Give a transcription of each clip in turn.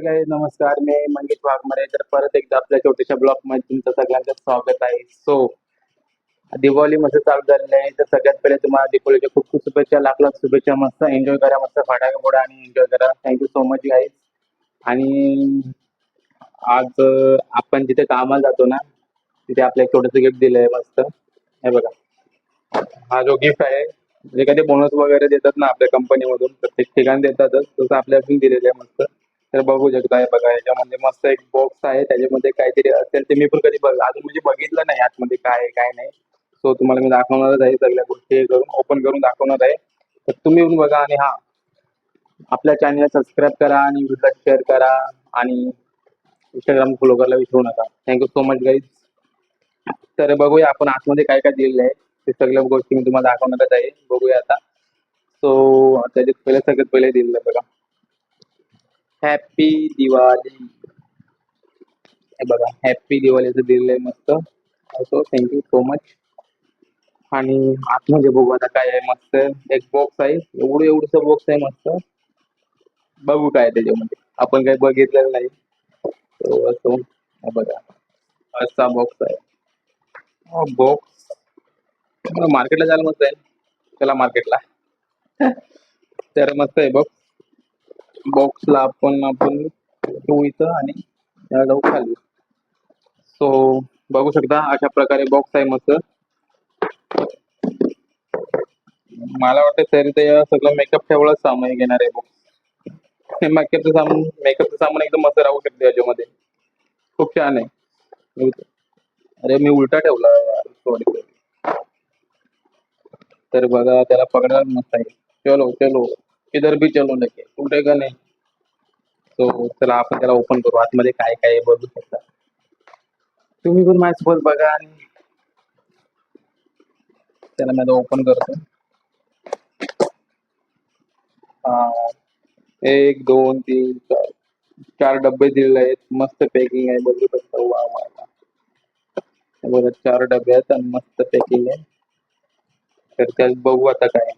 काय नमस्कार, मी मंगेश वाघमारे. तर परत एकदा आपल्या छोट्याशा ब्लॉग मध्ये तुमचं सगळ्यांचं स्वागत आहे. दिवाळी मस्त चालू झालेली आहे. तर सगळ्यात पहिले तुम्हाला दीपावलीच्या खूप खूप शुभेच्छा, लाख लाख शुभेच्छा. मस्त एन्जॉय करा, मस्त फटाके फोडा आणि एन्जॉय करा. Thank you so much guys. आणि आज आपण जिथे कामाला जातो ना, तिथे आपल्या एक छोटंसं गिफ्ट दिलंय मस्त. हे बघा, हा जो गिफ्ट आहे म्हणजे कधी बोनस वगैरे देतात ना आपल्या कंपनीमधून, प्रत्येक ठिकाणी देतातच, तसं आपल्याला पण दिलेलं आहे मस्त. तर बघू शकता, हे बघा याच्यामध्ये मस्त एक बॉक्स आहे, त्याच्यामध्ये काहीतरी असेल ते मी पण कधी अजून म्हणजे बघितलं नाही आतमध्ये काय आहे काय नाही. सो तुम्हाला मी दाखवणारच आहे, सगळ्या गोष्टी हे करून ओपन करून दाखवणार आहे. तर तुम्ही येऊन बघा आणि हा आपल्या चॅनलला सबस्क्राईब करा आणि व्हिडिओ शेअर करा आणि इंस्टाग्राम फॉलो करायला विसरू नका. Thank you so much guys. तर बघूया आपण आतमध्ये काय काय दिलेलं आहे, ते सगळ्या गोष्टी मी तुम्हाला दाखवणारच आहे. बघूया आता. त्याच्यात सगळ्यात पहिले दिलेलं आहे बघा, हॅपी दिवाळी. हे बघा, हॅपी दिवाळीचं दिलेलं आहे मस्त. असो, थँक्यू सो मच. आणि आतमध्ये बघू आता काय आहे. मस्त एक बॉक्स आहे, एवढंसं बॉक्स आहे मस्त. बघू काय आहे त्याच्यामध्ये, आपण काही बघितलेलं नाही. असो, हे बघा असा बॉक्स आहे. बॉक्स मार्केटला जायला मस्त आहे. चला मार्केटला. तर मस्त आहे बॉक्स. बॉक्सला आपण ठेवू इथं आणि त्याला जाऊ खाली. सो बघू शकता, अशा प्रकारे बॉक्स आहे मस्त. मला वाटतं तरी ते सगळं मेकअप ठेवळच सामान घेणार आहे बॉक्स. मेकअपचं सामान एकदम मस्त राहू शकते याच्यामध्ये. खूप छान आहे. अरे मी उलटा ठेवला यार, सॉरी. तर बघा, त्याला पकडायला मस्त आहे. चलो चलो, इधर भी चलो, लेके कुठे का नाही. तो चला आपण त्याला ओपन करू, आतमध्ये काय काय आहे बघू शकता. तुम्ही पण माझ्यासोबत बघा आणि त्याला मी ओपन करतो. हा, 1 2 3 4 4 डब्बे दिलेले आहेत. मस्त पॅकिंग आहे, बघू शकता. वा वा वा. बघा, 4 डबे आहेत आणि मस्त पॅकिंग आहे. तर त्यात बघू आता काय.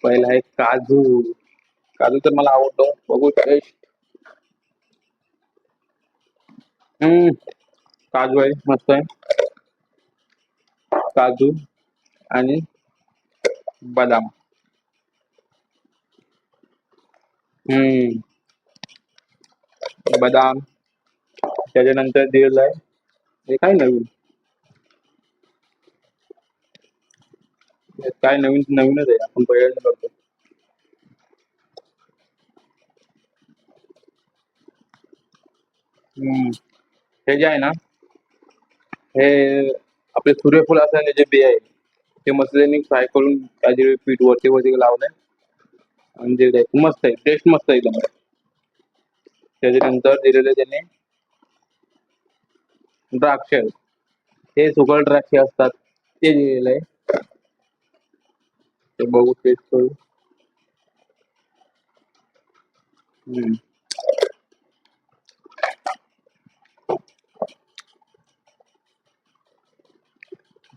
पहिला आहे काजू. काजू तर मला आवडतो. बघू टेस्ट. काजू आहे, मस्त आहे. काजू आणि बदाम. हम्म बदाम. त्याच्यानंतर दिलेलं आहे हे काय नवीन. हे काय नवीन नवीनच आहे, आपण पहिल्यांदा बघतो. हे जे आहे ना, हे आपले सूर्यफूल असं जे बी आहे ते मस्त फ्राय करून काहीतरी पीठ वरती वरती लावलंय आणि दिलंय. मस्त आहे, टेस्ट मस्त आहे एकदम. त्याच्यानंतर दिलेलं आहे त्याने द्राक्ष. हे सुकट द्राक्ष असतात, ते दिलेलं आहे. ते बघू, टेस्ट करू. हम्म.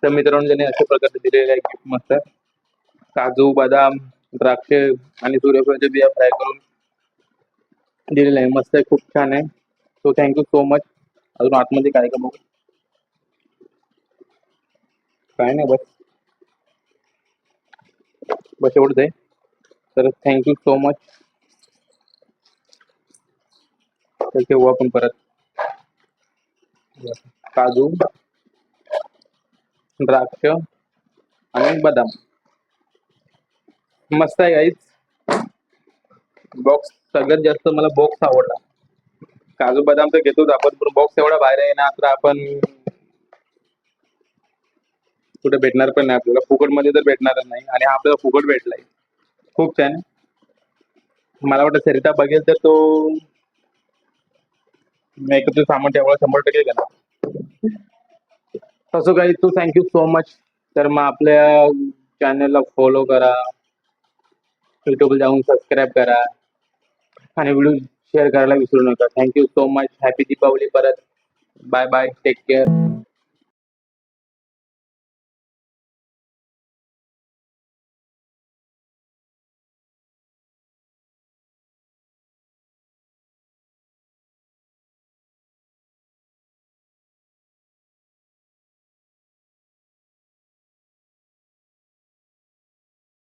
तर मित्रांनो, ज्याने अशा प्रकारे दिलेलं आहे गिफ्ट मस्त. काजू, बदाम, द्राक्ष आणि सूर्यफुलाच्या बिया फ्राय करून दिलेलं आहे. मस्त आहे, खूप छान आहे. So thank you so much. अजून आतमध्ये काय का बघू. काय नाही, बस बस एवढंच आहे. तर थँक्यू सो मच. तर ठेवू आपण परत. काजू, द्राक्ष आणि बदाम. मस्त आहे गाईज. बॉक्स सगळ्यात जास्त मला बॉक्स आवडला. काजू बदाम तर घेतोच आपण, पण बॉक्स एवढा बाहेर आहे ना, तर आपण कुठे भेटणार पण नाही आपल्याला. फुकट मध्ये तर भेटणारच नाही, आणि हा आपल्याला फुकट भेटलाय. खूप छान. मला वाटतं सरिता बघेल तर तो मेकअपचं सामान ठेवायला 100% घेणार. तसं काही तू, थँक्यू सो मच. तर मग आपल्या चॅनलला फॉलो करा, युट्यूबला जाऊन सबस्क्राईब करा आणि व्हिडिओ शेअर करायला विसरू नका. Thank you so much. Happy Deepavali परत. Bye bye, take care.